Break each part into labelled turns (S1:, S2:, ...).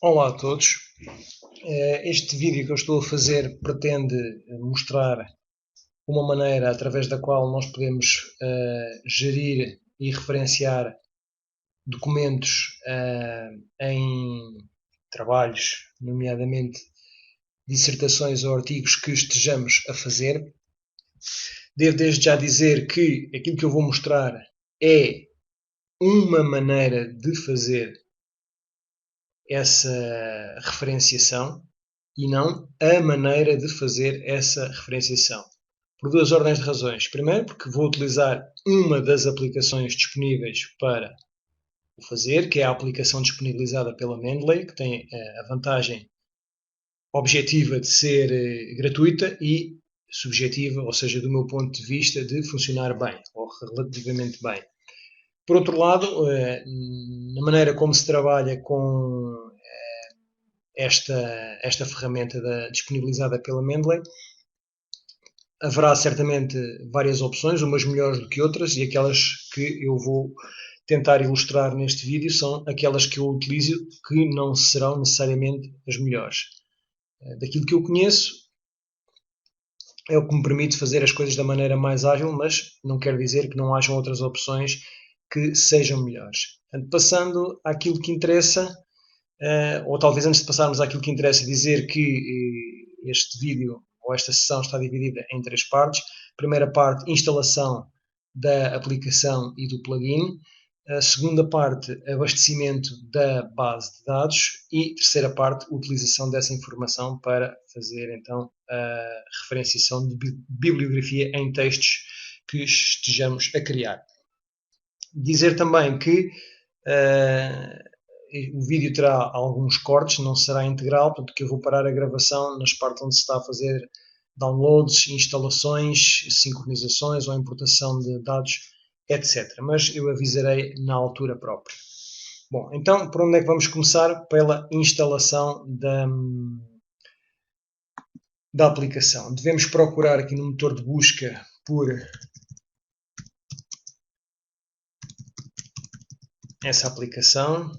S1: Olá a todos. Este vídeo que eu estou a fazer pretende mostrar uma maneira através da qual nós podemos gerir e referenciar documentos em trabalhos, nomeadamente dissertações ou artigos que estejamos a fazer. Devo desde já dizer que aquilo que eu vou mostrar é uma maneira de fazer essa referenciação e não a maneira de fazer essa referenciação. Por duas ordens de razões. Primeiro, porque vou utilizar uma das aplicações disponíveis para o fazer, que é a aplicação disponibilizada pela Mendeley, que tem a vantagem objetiva de ser gratuita e subjetiva, ou seja, do meu ponto de vista, de funcionar bem, ou relativamente bem. Por outro lado, na maneira como se trabalha com esta ferramenta disponibilizada pela Mendeley, haverá certamente várias opções, umas melhores do que outras, e aquelas que eu vou tentar ilustrar neste vídeo são aquelas que eu utilizo, que não serão necessariamente as melhores. Daquilo que eu conheço, é o que me permite fazer as coisas da maneira mais ágil, mas não quer dizer que não hajam outras opções que sejam melhores. Portanto, passando àquilo que interessa, ou talvez antes de passarmos àquilo que interessa, dizer que este vídeo ou esta sessão está dividida em três partes. Primeira parte, instalação da aplicação e do plugin. A segunda parte, abastecimento da base de dados. E terceira parte, utilização dessa informação para fazer então a referenciação de bibliografia em textos que estejamos a criar. Dizer também que o vídeo terá alguns cortes, não será integral, portanto que eu vou parar a gravação nas partes onde se está a fazer downloads, instalações, sincronizações ou importação de dados, etc. Mas eu avisarei na altura própria. Bom, então por onde é que vamos começar? Pela instalação da aplicação. Devemos procurar aqui no motor de busca por essa aplicação.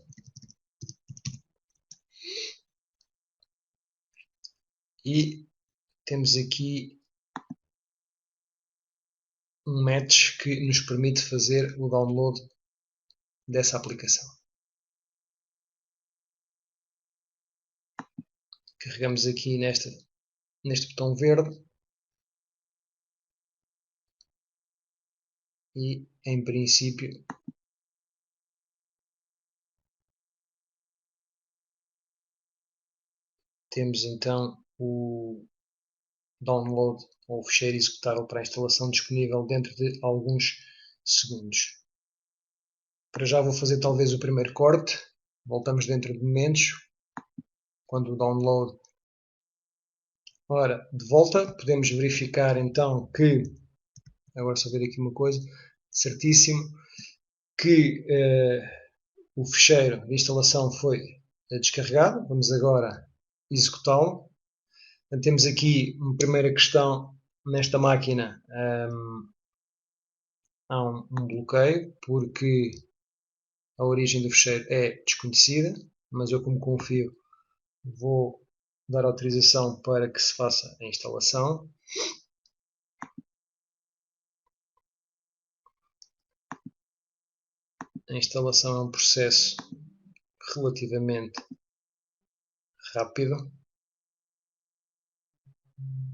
S1: E temos aqui um match que nos permite fazer o download dessa aplicação. Carregamos aqui neste botão verde e, em princípio, temos então o download ou o fecheiro executável para a instalação disponível dentro de alguns segundos. Para já vou fazer talvez o primeiro corte. Voltamos dentro de momentos. Quando o download... Ora, de volta, podemos verificar então que... Agora só ver aqui uma coisa. Certíssimo. Que o fecheiro de instalação foi descarregado. Vamos agora executá-lo. Temos aqui uma primeira questão. Nesta máquina há um bloqueio, porque a origem do fecheiro é desconhecida, mas eu, como confio, vou dar autorização para que se faça a instalação. A instalação é um processo relativamente rápido,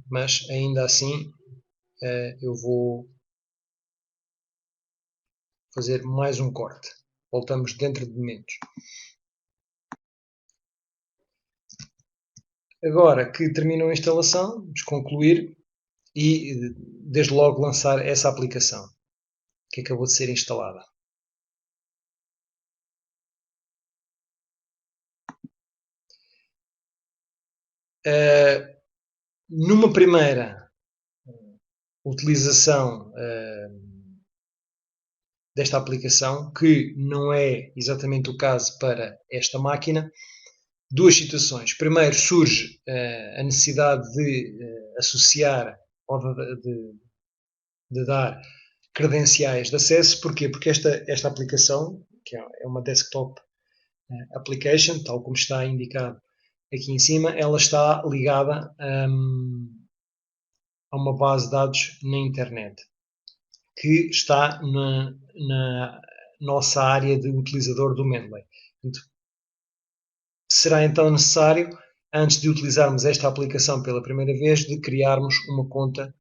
S1: mas ainda assim eu vou fazer mais um corte. Voltamos dentro de momentos. Agora que terminou a instalação, vamos concluir e desde logo lançar essa aplicação que acabou de ser instalada. Numa primeira utilização desta aplicação, que não é exatamente o caso para esta máquina, duas situações. Primeiro, surge a necessidade de associar ou de dar credenciais de acesso. Porquê? Porque esta aplicação, que é uma desktop application, tal como está indicado aqui em cima, ela está ligada a uma base de dados na internet, que está na nossa área de utilizador do Mendeley. Portanto, será então necessário, antes de utilizarmos esta aplicação pela primeira vez, de criarmos uma conta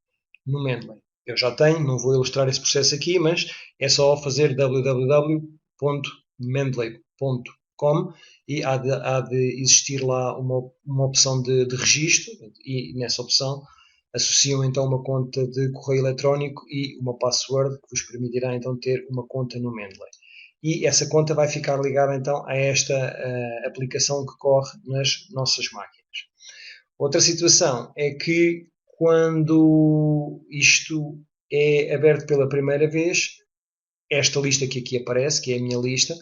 S1: no Mendeley. Eu já tenho, não vou ilustrar esse processo aqui, mas é só fazer www.mendeley.com e há de existir lá uma opção de registro, e nessa opção associam então uma conta de correio eletrónico e uma password que vos permitirá então ter uma conta no Mendeley. E essa conta vai ficar ligada então a esta aplicação que corre nas nossas máquinas. Outra situação é que quando isto é aberto pela primeira vez, esta lista que aqui aparece, que é a minha lista,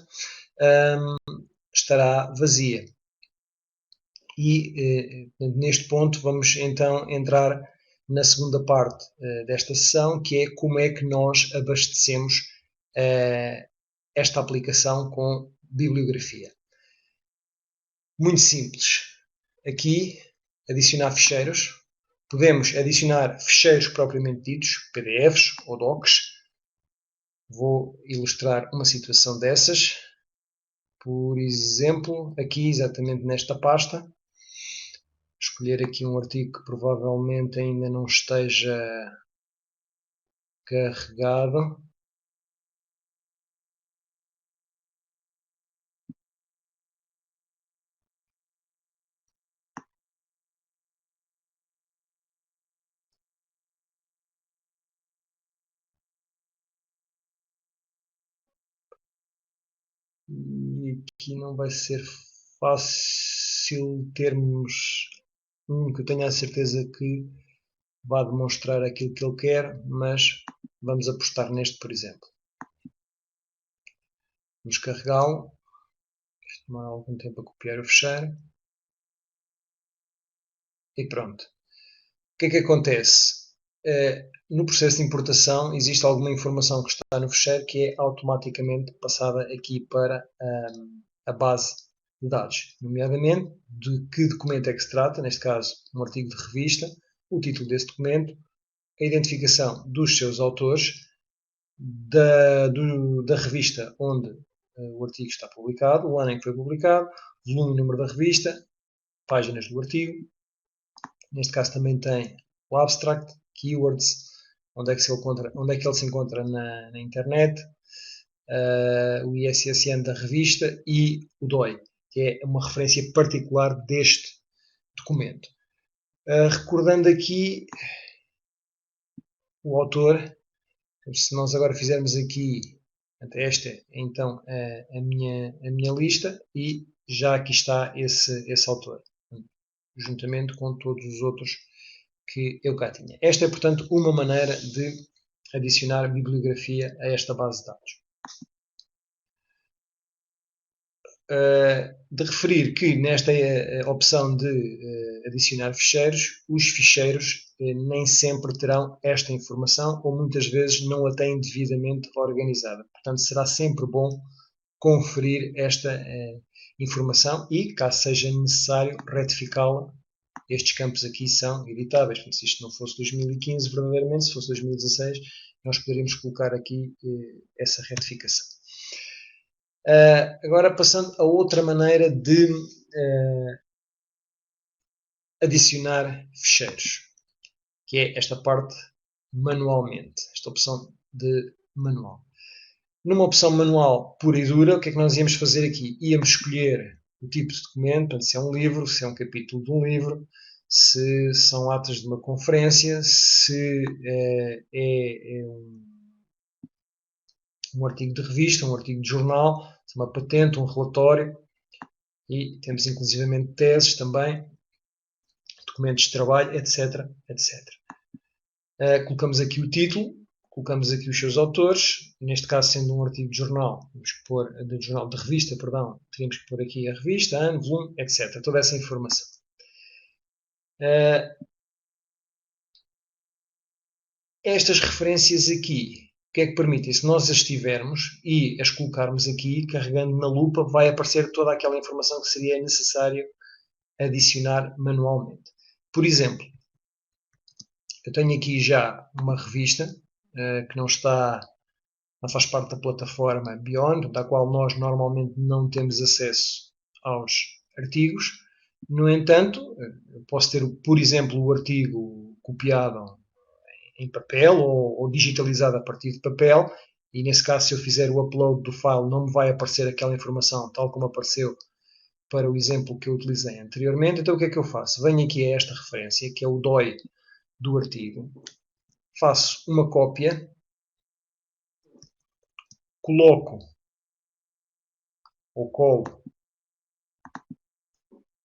S1: estará vazia. E neste ponto vamos então entrar na segunda parte desta sessão, que é como é que nós abastecemos esta aplicação com bibliografia. Muito simples. Aqui, adicionar ficheiros. Podemos adicionar ficheiros propriamente ditos, PDFs ou docs. Vou ilustrar uma situação dessas. Por exemplo, aqui exatamente nesta pasta, escolher aqui um artigo que provavelmente ainda não esteja carregado. E aqui não vai ser fácil termos um que eu tenha a certeza que vai demonstrar aquilo que ele quer, mas vamos apostar neste, por exemplo. Vamos carregá-lo. Vai tomar algum tempo a copiar o fecheiro. E pronto. O que é que acontece? No processo de importação existe alguma informação que está no fecheiro que é automaticamente passada aqui para a base de dados, nomeadamente de que documento é que se trata, neste caso um artigo de revista, o título desse documento, a identificação dos seus autores, da revista onde o artigo está publicado, o ano em que foi publicado, volume e número da revista, páginas do artigo. Neste caso também tem o abstract, keywords, onde é que ele se encontra na internet, o ISSN da revista e o DOI, que é uma referência particular deste documento. Recordando aqui o autor, se nós agora fizermos aqui, esta é então a minha lista e já aqui está esse autor, juntamente com todos os outros que eu cá tinha. Esta é, portanto, uma maneira de adicionar bibliografia a esta base de dados. De referir que nesta opção de adicionar ficheiros, os ficheiros nem sempre terão esta informação ou muitas vezes não a têm devidamente organizada. Portanto, será sempre bom conferir esta informação e, caso seja necessário, retificá-la. Estes campos aqui são editáveis. Se isto não fosse 2015, verdadeiramente, se fosse 2016, nós poderíamos colocar aqui essa retificação. Agora passando a outra maneira de adicionar ficheiros, que é esta parte manualmente, esta opção de manual. Numa opção manual pura e dura, o que é que nós íamos fazer aqui? Íamos escolher o tipo de documento, portanto, se é um livro, se é um capítulo de um livro, se são atos de uma conferência, se é um artigo de revista, um artigo de jornal, uma patente, um relatório, e temos inclusivamente teses também, documentos de trabalho, etc. etc. Colocamos aqui o título, colocamos aqui os seus autores, neste caso sendo um artigo de jornal, temos que pôr, de jornal de revista, perdão, teríamos que pôr aqui a revista, ano, volume, etc. Toda essa informação. Estas referências aqui que é que permite? E se nós as tivermos e as colocarmos aqui, carregando na lupa, vai aparecer toda aquela informação que seria necessário adicionar manualmente. Por exemplo, eu tenho aqui já uma revista que não faz parte da plataforma Beyond, da qual nós normalmente não temos acesso aos artigos. No entanto, eu posso ter, por exemplo, o artigo copiado em papel ou digitalizado a partir de papel, e nesse caso, se eu fizer o upload do file, não me vai aparecer aquela informação tal como apareceu para o exemplo que eu utilizei anteriormente. Então o que é que eu faço? Venho aqui a esta referência, que é o DOI do artigo, faço uma cópia, coloco ou colo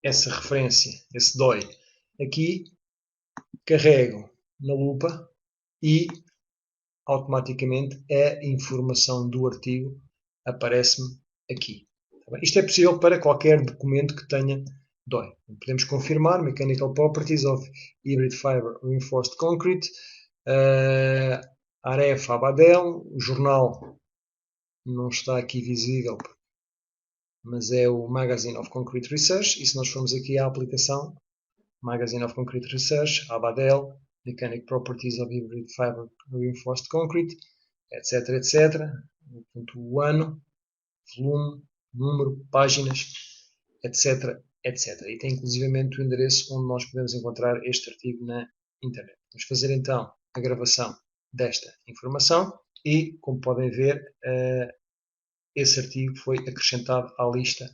S1: essa referência, esse DOI, aqui, carrego na lupa e automaticamente a informação do artigo aparece-me aqui. Isto é possível para qualquer documento que tenha DOI. Podemos confirmar Mechanical Properties of Hybrid Fiber Reinforced Concrete, Aref Abadel, o jornal não está aqui visível, mas é o Magazine of Concrete Research, e se nós formos aqui à aplicação, Magazine of Concrete Research, Abadel, Mechanical Properties of Hybrid Fiber Reinforced Concrete, etc, etc, o ano, volume, número, páginas, etc, etc. E tem inclusivamente o endereço onde nós podemos encontrar este artigo na internet. Vamos fazer então a gravação desta informação e, como podem ver, esse artigo foi acrescentado à lista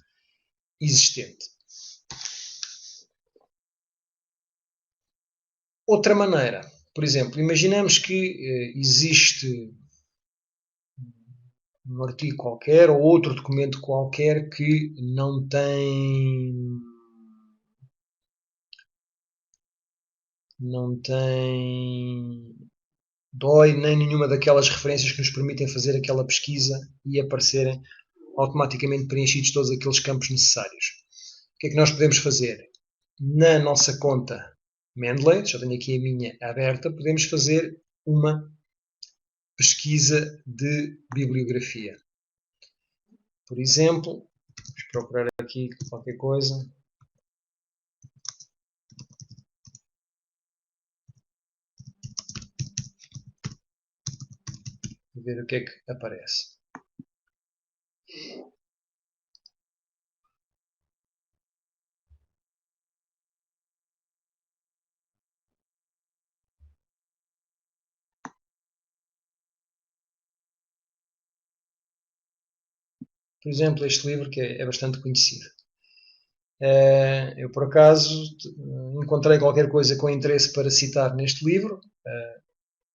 S1: existente. Outra maneira, por exemplo, imaginamos que existe um artigo qualquer ou outro documento qualquer que não tem DOI nem nenhuma daquelas referências que nos permitem fazer aquela pesquisa e aparecerem automaticamente preenchidos todos aqueles campos necessários. O que é que nós podemos fazer? Na nossa conta Mendeley, já tenho aqui a minha aberta, podemos fazer uma pesquisa de bibliografia. Por exemplo, vamos procurar aqui qualquer coisa. E ver o que é que aparece. Por exemplo, este livro que é bastante conhecido. Eu, por acaso, encontrei qualquer coisa com interesse para citar neste livro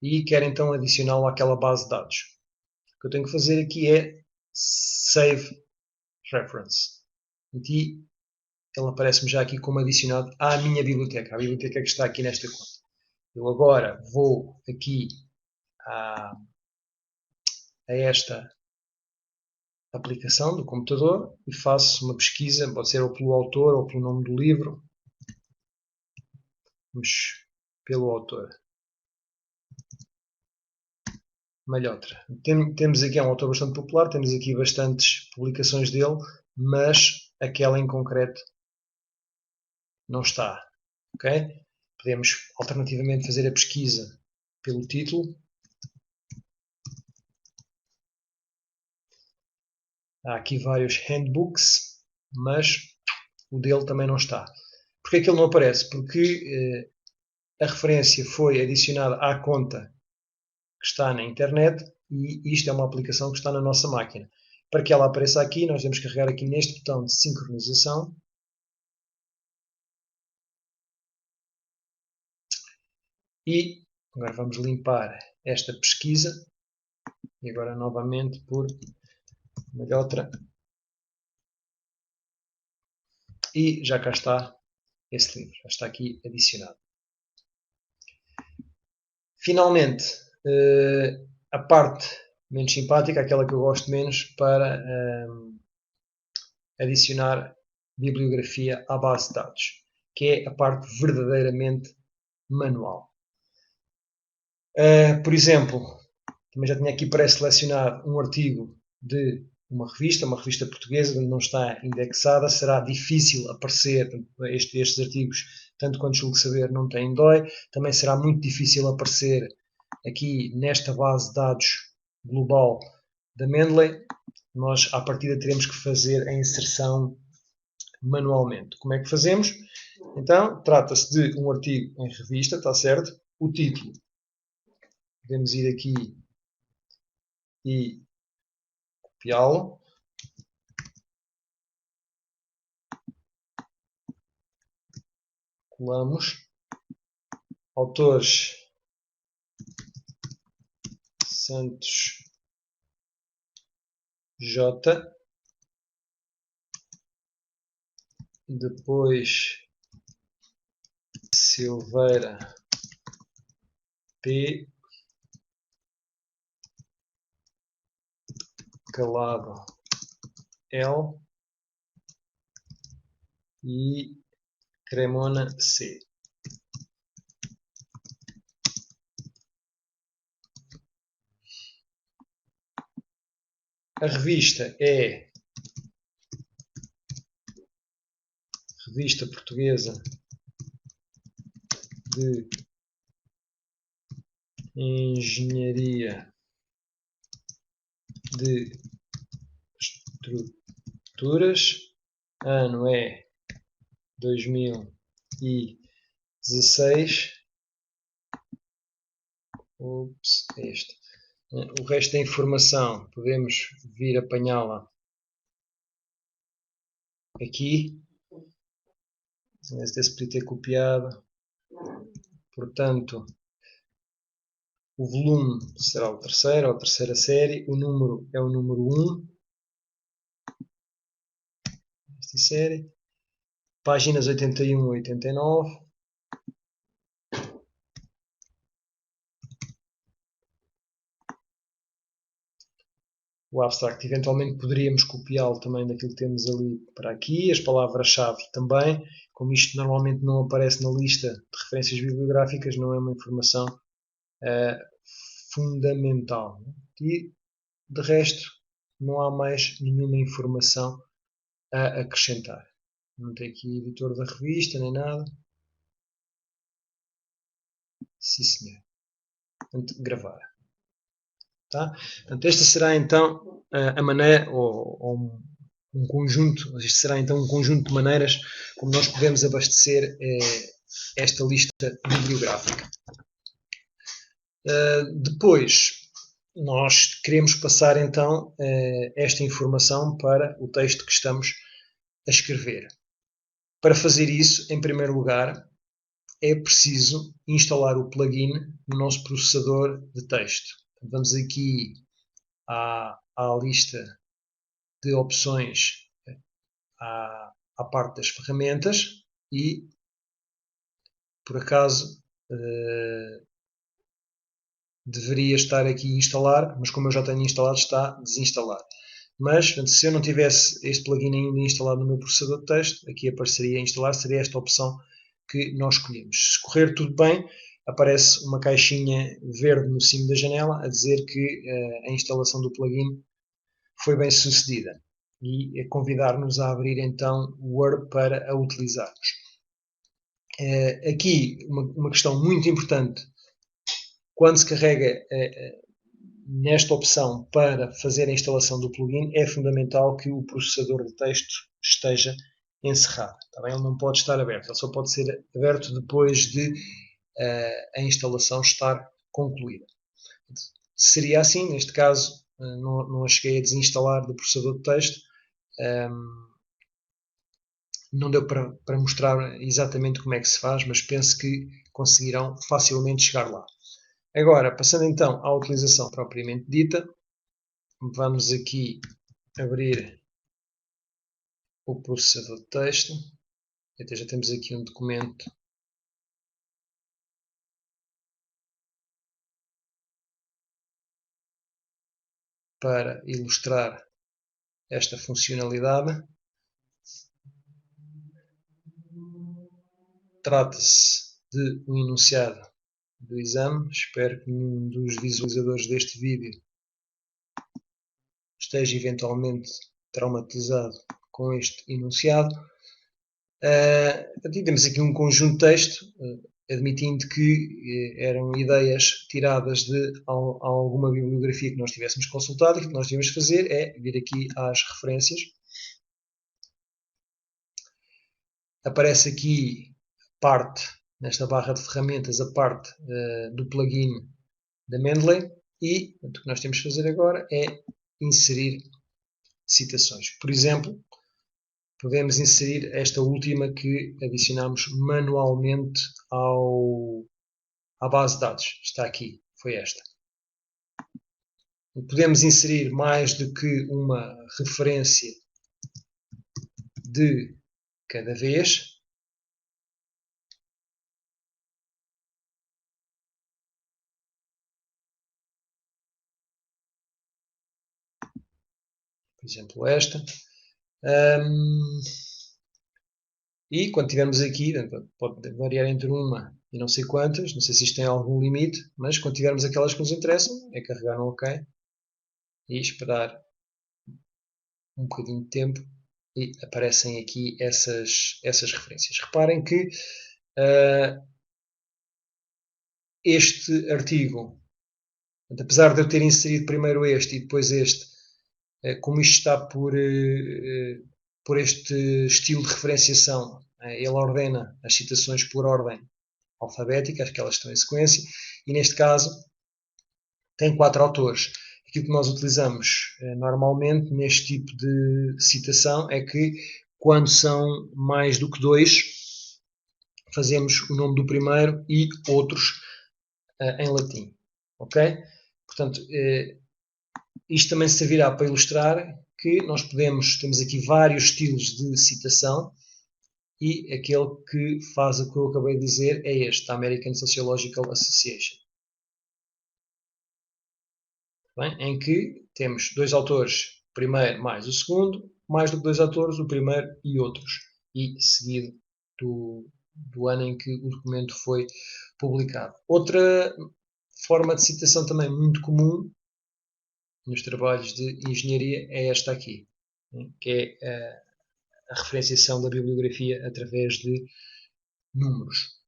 S1: e quero então adicioná-lo àquela base de dados. O que eu tenho que fazer aqui é Save Reference. E ele aparece-me já aqui como adicionado à minha biblioteca, à biblioteca que está aqui nesta conta. Eu agora vou aqui a esta aplicação do computador e faço uma pesquisa, pode ser ou pelo autor ou pelo nome do livro. Vamos pelo autor. Malhotra. Temos aqui, é um autor bastante popular, temos aqui bastantes publicações dele, mas aquela em concreto não está. Okay? Podemos alternativamente fazer a pesquisa pelo título. Há aqui vários handbooks, mas o dele também não está. Porquê é que ele não aparece? Porque a referência foi adicionada à conta que está na internet e isto é uma aplicação que está na nossa máquina. Para que ela apareça aqui, nós temos que carregar aqui neste botão de sincronização. E agora vamos limpar esta pesquisa. E agora novamente por Malhotra. E já cá está esse livro. Já está aqui adicionado. Finalmente, a parte menos simpática, aquela que eu gosto menos, para adicionar bibliografia à base de dados, que é a parte verdadeiramente manual. Por exemplo, Também já tinha aqui pré-selecionado um artigo de uma revista portuguesa, onde não está indexada, será difícil aparecer estes artigos, tanto quanto julgo saber, não têm DOI. Também será muito difícil aparecer aqui nesta base de dados global da Mendeley. Nós, à partida, teremos que fazer a inserção manualmente. Como é que fazemos? Então, trata-se de um artigo em revista, está certo? O título, podemos ir aqui e copiá-lo. Colamos. Autores: Santos J. Depois Silveira P. Calado L. E Cremona C. A revista é Revista Portuguesa de Engenharia de Estruturas. Ano é 2016. Ups, este. O resto da informação podemos vir apanhá-la aqui. Esse podia ter copiado. Portanto, o volume será o terceiro, ou a terceira série. O número é o número 1. Esta série. Páginas 81 a 89. O abstract, eventualmente poderíamos copiá-lo também daquilo que temos ali para aqui, as palavras-chave também, como isto normalmente não aparece na lista de referências bibliográficas, não é uma informação fundamental. E, de resto, não há mais nenhuma informação a acrescentar. Não tem aqui editor da revista, nem nada. Sim, senhor. Portanto, gravar. Tá? Portanto, esta será então a maneira, ou um conjunto, isto será então um conjunto de maneiras como nós podemos abastecer esta lista bibliográfica. Depois, nós queremos passar então esta informação para o texto que estamos a escrever. Para fazer isso, em primeiro lugar, é preciso instalar o plugin no nosso processador de texto. Vamos aqui à lista de opções, à parte das ferramentas e, por acaso, deveria estar aqui a instalar, mas como eu já tenho instalado, está desinstalar. Mas, se eu não tivesse este plugin ainda instalado no meu processador de texto, aqui apareceria instalar, seria esta opção que nós escolhemos. Se correr tudo bem, aparece uma caixinha verde no cimo da janela a dizer que a instalação do plugin foi bem sucedida e a convidar-nos a abrir então o Word para a utilizarmos. Aqui uma questão muito importante: quando se carrega nesta opção para fazer a instalação do plugin, é fundamental que o processador de texto esteja encerrado. Ele não pode estar aberto, ele só pode ser aberto depois de a instalação estar concluída. Seria assim, neste caso, não a cheguei a desinstalar do processador de texto, não deu para mostrar exatamente como é que se faz, mas penso que conseguirão facilmente chegar lá. Agora, passando então à utilização propriamente dita, vamos aqui abrir o processador de texto. Até já temos aqui um documento para ilustrar esta funcionalidade. Trata-se de um enunciado do exame. Espero que nenhum dos visualizadores deste vídeo esteja eventualmente traumatizado com este enunciado. Temos aqui um conjunto de texto, admitindo que eram ideias tiradas de alguma bibliografia que nós tivéssemos consultado, e o que nós devemos fazer é vir aqui às referências. Aparece aqui parte, nesta barra de ferramentas, a parte do plugin da Mendeley, e o que nós temos de fazer agora é inserir citações. Por exemplo, podemos inserir esta última que adicionamos manualmente à base de dados. Está aqui, foi esta. Podemos inserir mais do que uma referência de cada vez. Por exemplo, esta. E quando tivermos aqui, pode variar entre uma e não sei quantas, não sei se isto tem algum limite, mas quando tivermos aquelas que nos interessam, é carregar no OK e esperar um bocadinho de tempo e aparecem aqui essas referências. Reparem que este artigo, apesar de eu ter inserido primeiro este e depois este, como isto está por este estilo de referenciação, ele ordena as citações por ordem alfabética, acho que elas estão em sequência, e neste caso tem 4 autores. Aquilo que nós utilizamos normalmente neste tipo de citação é que quando são mais do que 2, fazemos o nome do primeiro e outros em latim. Ok? Portanto, isto também servirá para ilustrar que nós temos aqui vários estilos de citação, e aquele que faz o que eu acabei de dizer é este, a American Sociological Association. Bem, em que temos 2 autores, o primeiro mais o segundo, mais do que 2 autores, o primeiro e outros, e seguido do ano em que o documento foi publicado. Outra forma de citação também muito comum nos trabalhos de engenharia é esta aqui, que é a referenciação da bibliografia através de números.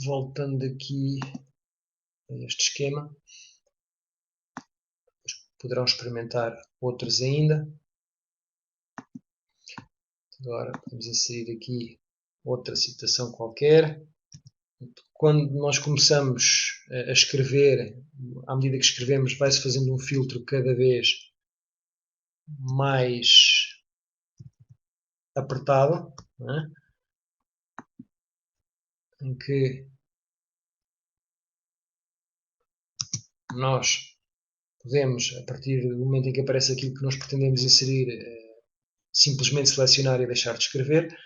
S1: Voltando aqui a este esquema, poderão experimentar outros ainda. Agora vamos inserir aqui outra citação qualquer. Quando nós começamos a escrever, à medida que escrevemos, vai-se fazendo um filtro cada vez mais apertado, não é? Em que nós podemos, a partir do momento em que aparece aquilo que nós pretendemos inserir, simplesmente selecionar e deixar de escrever.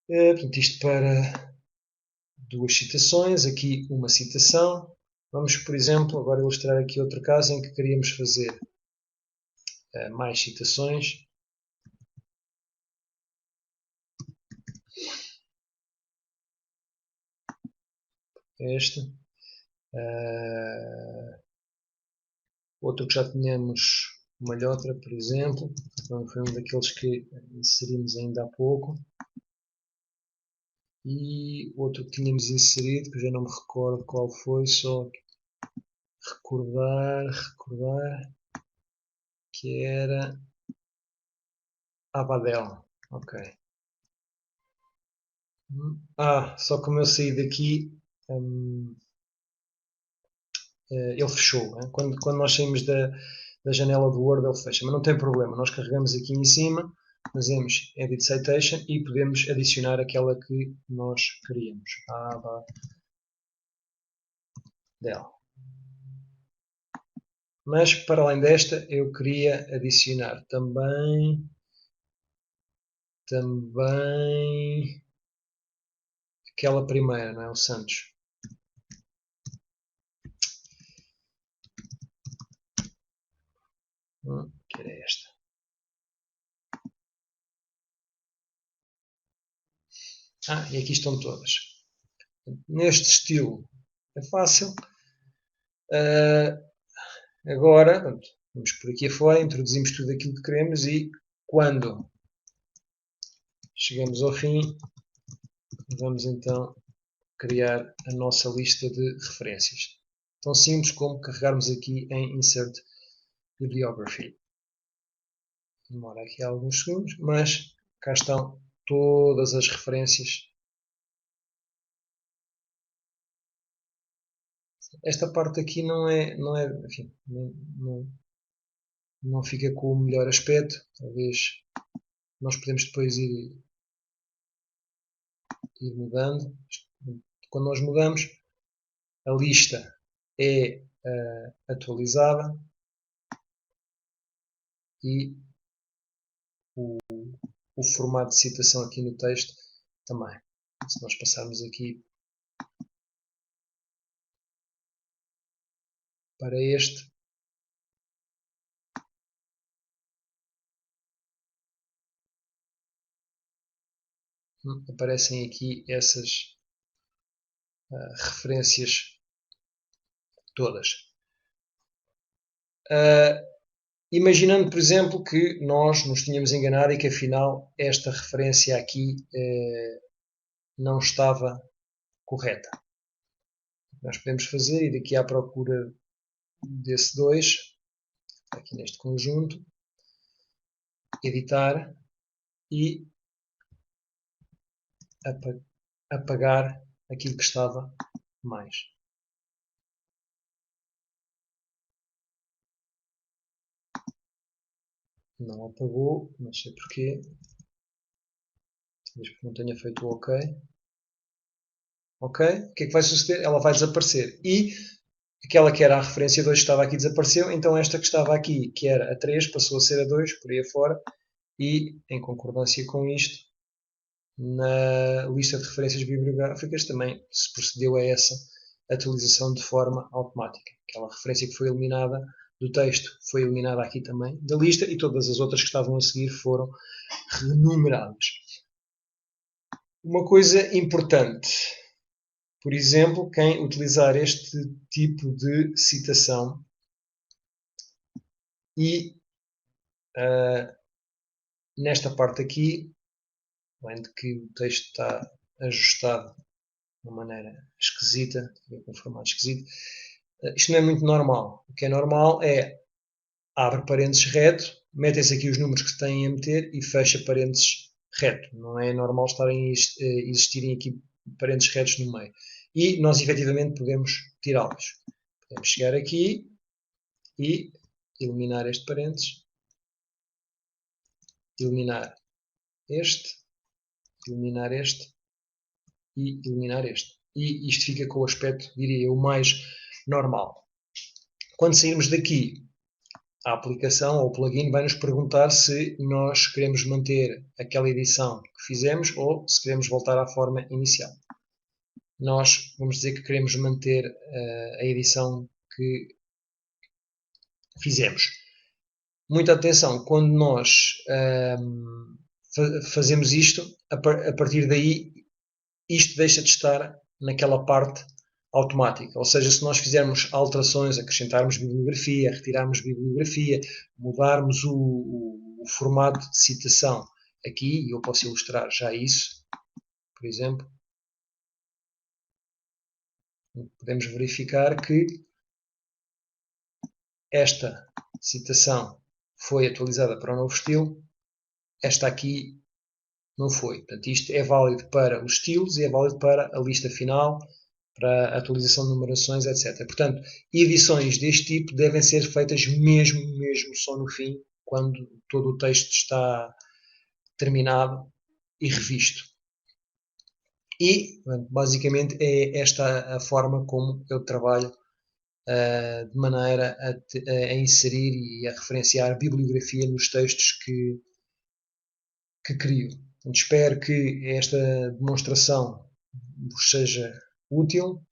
S1: Portanto, isto para 2 citações, aqui uma citação. Vamos, por exemplo, agora ilustrar aqui outro caso em que queríamos fazer mais citações. Este. Outro que já tínhamos, uma Malhotra, por exemplo. Foi um daqueles que inserimos ainda há pouco. E outro que tínhamos inserido, que eu já não me recordo qual foi, só recordar, que era Abadel. Ok. Só como eu saí daqui, ele fechou. Né? Quando nós saímos da janela do Word, ele fecha. Mas não tem problema, nós carregamos aqui em cima, fazemos Edit Citation e podemos adicionar aquela que nós queríamos. Abadel. Mas, para além desta, eu queria adicionar também aquela primeira, não é? O Santos. Que era esta. E aqui estão todas. Neste estilo é fácil. Agora, vamos por aqui afora, introduzimos tudo aquilo que queremos e quando chegamos ao fim, vamos então criar a nossa lista de referências. Tão simples como carregarmos aqui em Insert Bibliography. Demora aqui alguns segundos, mas cá estão todas as referências. Esta parte aqui não enfim, não fica com o melhor aspecto. Talvez nós podemos depois ir mudando. Quando nós mudamos, a lista é atualizada e o formato de citação aqui no texto também. Se nós passarmos aqui para este, aparecem aqui essas referências todas. Imaginando, por exemplo, que nós nos tínhamos enganado e que afinal esta referência aqui não estava correta. Nós podemos fazer, ir aqui à procura desse 2, aqui neste conjunto, editar e apagar aquilo que estava mais. Não apagou, não sei porquê. Talvez porque não tenha feito o OK. Ok? O que é que vai suceder? Ela vai desaparecer. E aquela que era a referência 2 que estava aqui desapareceu, então esta que estava aqui, que era a 3, passou a ser a 2, por aí afora, e em concordância com isto, na lista de referências bibliográficas também se procedeu a essa atualização de forma automática. Aquela referência que foi eliminada do texto foi eliminada aqui também da lista e todas as outras que estavam a seguir foram renumeradas. Uma coisa importante, por exemplo, quem utilizar este tipo de citação e nesta parte aqui, além de que o texto está ajustado de uma maneira esquisita, com um formato esquisito, isto não é muito normal. O que é normal é abre parênteses reto, metem-se aqui os números que se têm a meter e fecha parênteses reto. Não é normal existirem aqui parênteses retos no meio. E nós efetivamente podemos tirá-los. Podemos chegar aqui e eliminar este parênteses, eliminar este, eliminar este e eliminar este. E isto fica com o aspecto, diria eu, mais normal. Quando sairmos daqui, a aplicação ou o plugin vai nos perguntar se nós queremos manter aquela edição que fizemos ou se queremos voltar à forma inicial. Nós vamos dizer que queremos manter a edição que fizemos. Muita atenção, quando nós fazemos isto, a partir daí isto deixa de estar naquela parte automática. Ou seja, se nós fizermos alterações, acrescentarmos bibliografia, retirarmos bibliografia, mudarmos o formato de citação aqui, e eu posso ilustrar já isso, por exemplo, podemos verificar que esta citação foi atualizada para o novo estilo, esta aqui não foi. Portanto, isto é válido para os estilos e é válido para a lista final, para a atualização de numerações, etc. Portanto, edições deste tipo devem ser feitas mesmo só no fim, quando todo o texto está terminado e revisto. E, basicamente, é esta a forma como eu trabalho de maneira a inserir e a referenciar bibliografia nos textos que crio. Portanto, espero que esta demonstração vos seja útil.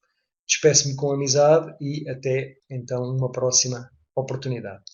S1: Despeço-me com amizade e até então uma próxima oportunidade.